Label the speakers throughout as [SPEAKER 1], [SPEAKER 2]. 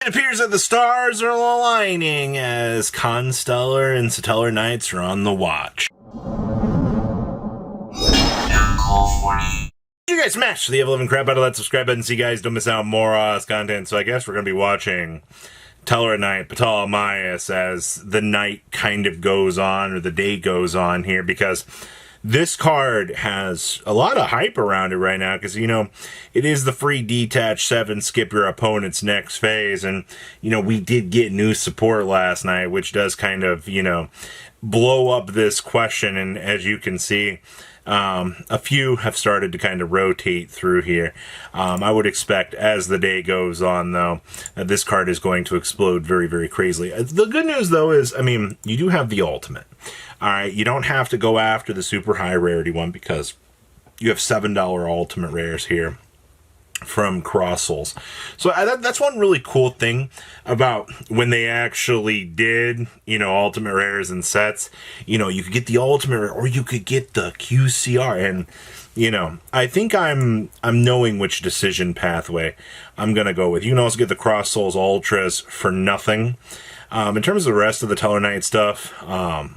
[SPEAKER 1] It appears that the stars are aligning as Constellar and Satellar Knights are on the watch. You guys smash the ever-living crap out of that subscribe button so you guys don't miss out on more content. So I guess we're going to be watching Tellarknight Ptolemaios as the night kind of goes on, or the day goes on here, because this card has a lot of hype around it right now because, you know, it is the free detach 7 skip your opponent's next phase. And, you know, we did get new support last night, which does kind of, you know, blow up this question. And as you can see, a few have started to kind of rotate through here. I would expect as the day goes on, though, that this card is going to explode very, very crazily. The good news, though, is, I mean, you do have the ultimate. All right, you don't have to go after the super high rarity one because you have $7 ultimate rares here from Cross Souls. So that's one really cool thing about when they actually did, you know, ultimate rares and sets. You know, you could get the ultimate rare or you could get the QCR, and you know, I think I'm knowing which decision pathway I'm gonna go with. You can also get the Cross Souls Ultras for nothing. In terms of the rest of the Tellarknight stuff,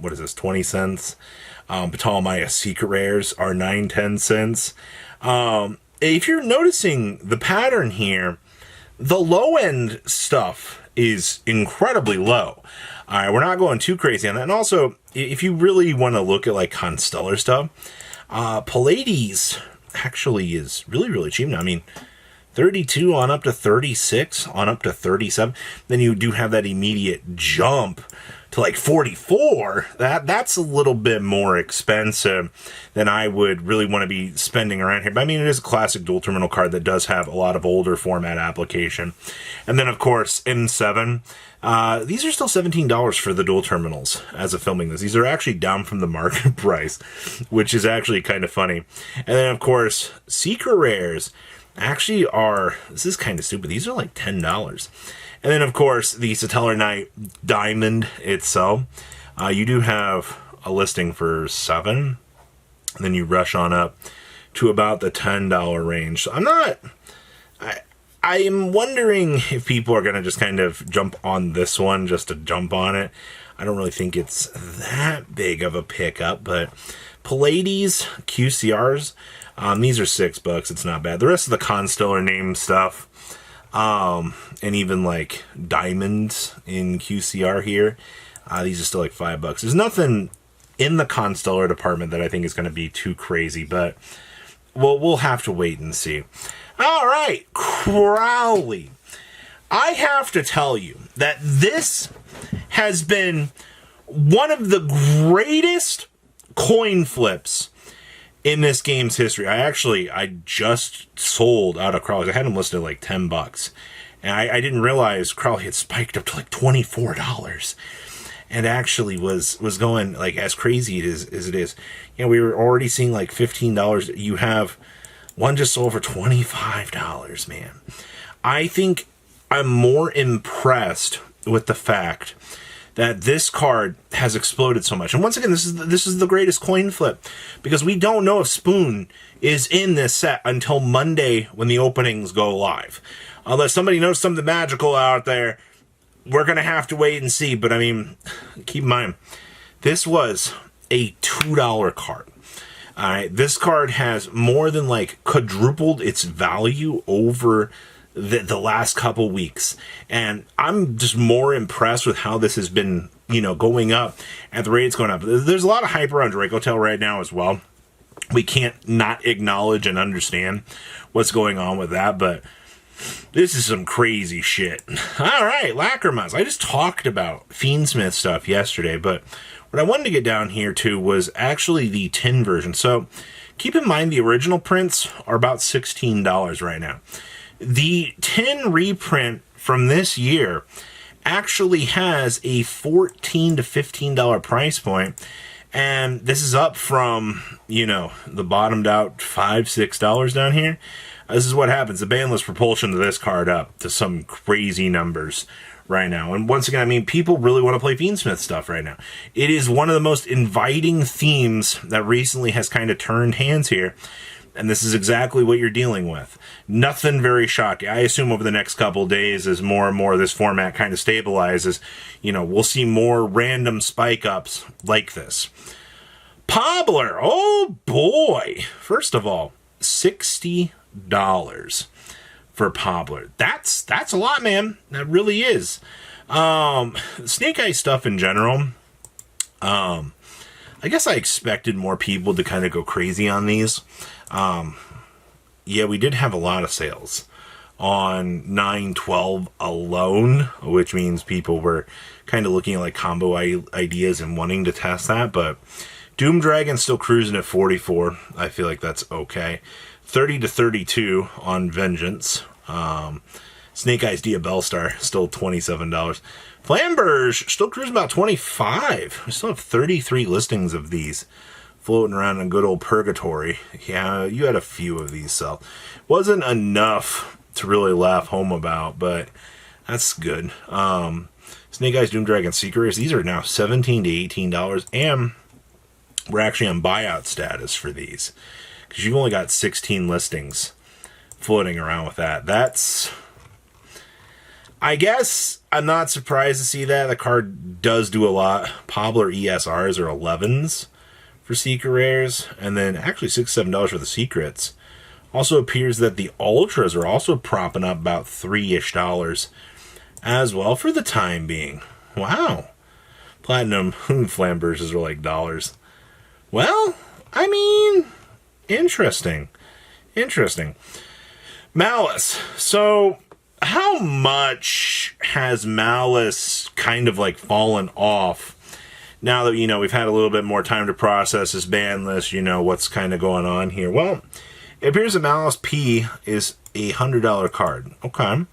[SPEAKER 1] what is this, 20 cents? Ptolemaios Secret Rares are 9-10 cents. If you're noticing the pattern here, the low-end stuff is incredibly low. All right, we're not going too crazy on that. And also, if you really want to look at like Constellar stuff, Pallades actually is really, really cheap now. I mean, 32 on up to 36 on up to 37. Then you do have that immediate jump to like 44. That's a little bit more expensive than I would really want to be spending around here. But I mean, it is a classic dual terminal card that does have a lot of older format application. And then of course M7. These are still $17 for the dual terminals as of filming this. These are actually down from the market price, which is actually kind of funny. And then of course, Secret Rares actually are, this is kind of stupid, these are like $10. And then of course the Tellarknight Diamond itself, you do have a listing for $7, and then you rush on up to about the $10 range. So I am wondering if people are going to just kind of jump on this one just to jump on it. I don't really think it's that big of a pickup, but Pallades QCRs, these are $6. It's not bad. The rest of the Constellar name stuff, and even like diamonds in QCR here, these are still like $5. There's nothing in the Constellar department that I think is going to be too crazy, but we'll have to wait and see. All right, Crowley. I have to tell you that this has been one of the greatest coin flips in this game's history. I just sold out of Crowley. I had them listed at like $10. And I didn't realize Crowley had spiked up to like $24. And actually was going like as crazy as it is. You know, we were already seeing like $15. You have one just sold for $25, man. I think I'm more impressed with the fact that this card has exploded so much. And once again, this is the greatest coin flip, because we don't know if Spoon is in this set until Monday when the openings go live. Unless somebody knows something magical out there, we're going to have to wait and see. But I mean, keep in mind, this was a $2 card. All right, this card has more than like quadrupled its value over the last couple weeks, and I'm just more impressed with how this has been, you know, going up at the rate it's going up. There's a lot of hype around Dracotel right now as well. We can't not acknowledge and understand what's going on with that, but this is some crazy shit. All right, Lacrimas. I just talked about Fiendsmith stuff yesterday, but what I wanted to get down here to was actually the tin version. So keep in mind the original prints are about $16 right now. The tin reprint from this year actually has a $14 to $15 price point, and this is up from, you know, the bottomed out $5, $6 down here. This is what happens. The bandless propulsion of this card up to some crazy numbers right now. And once again, I mean, people really want to play Fiendsmith stuff right now. It is one of the most inviting themes that recently has kind of turned hands here. And this is exactly what you're dealing with. Nothing very shocking. I assume over the next couple of days, as more and more of this format kind of stabilizes, we'll see more random spike ups like this. Pabler, oh boy. First of all, $60 for Pabler. That's a lot, man. That really is. Snake Eye stuff in general. I guess I expected more people to kind of go crazy on these. Yeah, we did have a lot of sales on 9/12 alone, which means people were kind of looking at like combo ideas and wanting to test that. But Doom Dragon still cruising at 44. I feel like that's okay. 30 to 32 on Vengeance. Snake Eyes Diabell Star still $27. Flamberge still cruising about 25. We still have 33 listings of these floating around in good old purgatory. Yeah, you had a few of these, so wasn't enough to really laugh home about, but that's good. Snake Eyes Doom Dragon Secret Race, these are now $17 to $18, and we're actually on buyout status for these because you've only got 16 listings floating around with that. That's, I guess I'm not surprised to see that. The card does do a lot. Pabler ESRs are 11s for secret rares, and then actually $6 to $7 for the secrets. Also appears that the ultras are also propping up about $3-ish as well for the time being. Wow. Platinum Flamberges are like dollars. Well, I mean, interesting. Malice. So, how much has Malice kind of like fallen off now that, we've had a little bit more time to process this ban list, what's kind of going on here? Well, it appears that Malice P is a $100 card. Okay.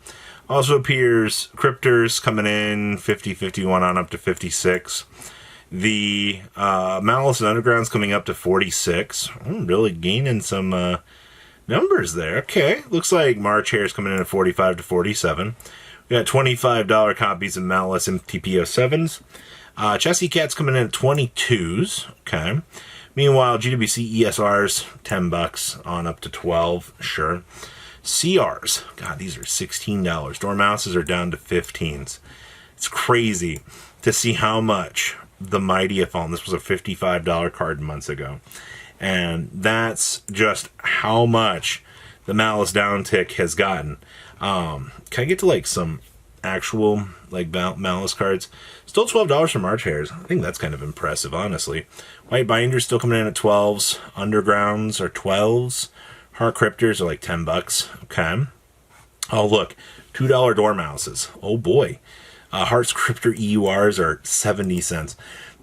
[SPEAKER 1] Also appears Cryptors coming in 50, 51 on up to 56. The Malice and Underground's coming up to 46. Really gaining some numbers there. Okay. Looks like March Hare's coming in at 45 to 47. We got $25 copies of Malice MTPO7s. Chessy Cat's coming in at 22s. Okay. Meanwhile, GWC ESRs, $10 on up to 12. Sure. CRs, God, these are $16. Dormouses are down to 15s. It's crazy to see how much the Mighty have fallen. This was a $55 card months ago. And that's just how much the Malice downtick has gotten. Can I get to like some actual like Malice cards? Still $12 for March Hares. I think that's kind of impressive, honestly. White Binders still coming in at 12s. Undergrounds are 12s. Heart Cryptors are like $10. Okay. Oh, look. $2 Dormouses. Oh, boy. Heart's Cryptor EURs are 70 cents.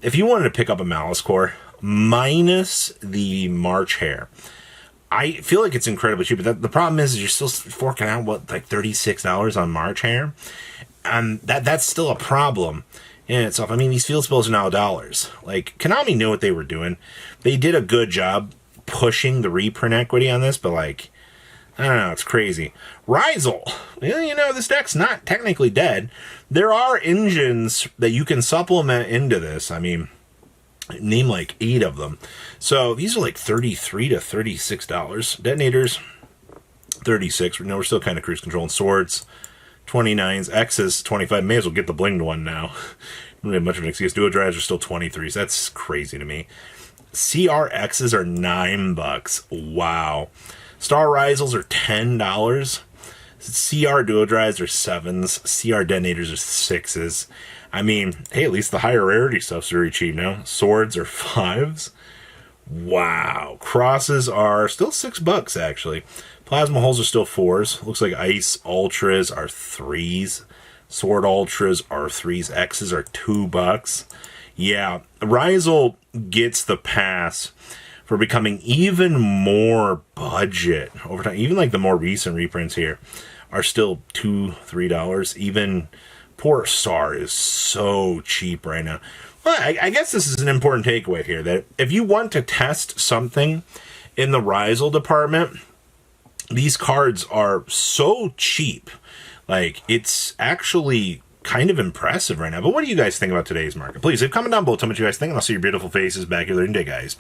[SPEAKER 1] If you wanted to pick up a Malice core, minus the March Hare, I feel like it's incredibly cheap. But the problem is you're still forking out, like $36 on March Hare? And that's still a problem in itself. I mean, these field spells are now dollars. Like, Konami knew what they were doing. They did a good job pushing the reprint equity on this, but like, I don't know, it's crazy. Ryzel. Well, this deck's not technically dead. There are engines that you can supplement into this. I mean, name like 8 of them. So these are like $33 to $36. Detonators, 36. We're still kind of cruise controlling. Swords, 29s. X's, 25. May as well get the blinged one now. Don't have much of an excuse. Duo Drives are still 23s. That's crazy to me. CRXs are $9. Wow. Star Ryzels are $10. CR Duo Drives are 7s. CR Detonators are 6s. I mean, hey, at least the higher rarity stuff's very cheap now. Swords are 5s. Wow. Crosses are still $6, actually. Plasma Hulls are still 4s. Looks like Ice Ultras are 3s. Sword Ultras are 3s. X's are $2. Yeah, Ryzel gets the pass for becoming even more budget over time. Even like the more recent reprints here are still $2, $3. Even poor Star is so cheap right now. Well, I guess this is an important takeaway here, that if you want to test something in the Ryzel department, these cards are so cheap. Like, it's actually kind of impressive right now. But what do you guys think about today's market? Please leave a comment down below. Tell me what you guys think, and I'll see your beautiful faces back here later today, guys.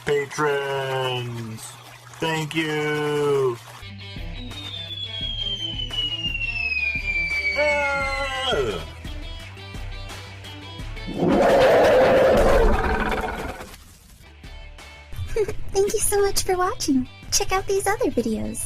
[SPEAKER 1] Patrons, thank you. Ah!
[SPEAKER 2] Thank you so much for watching. Check out these other videos.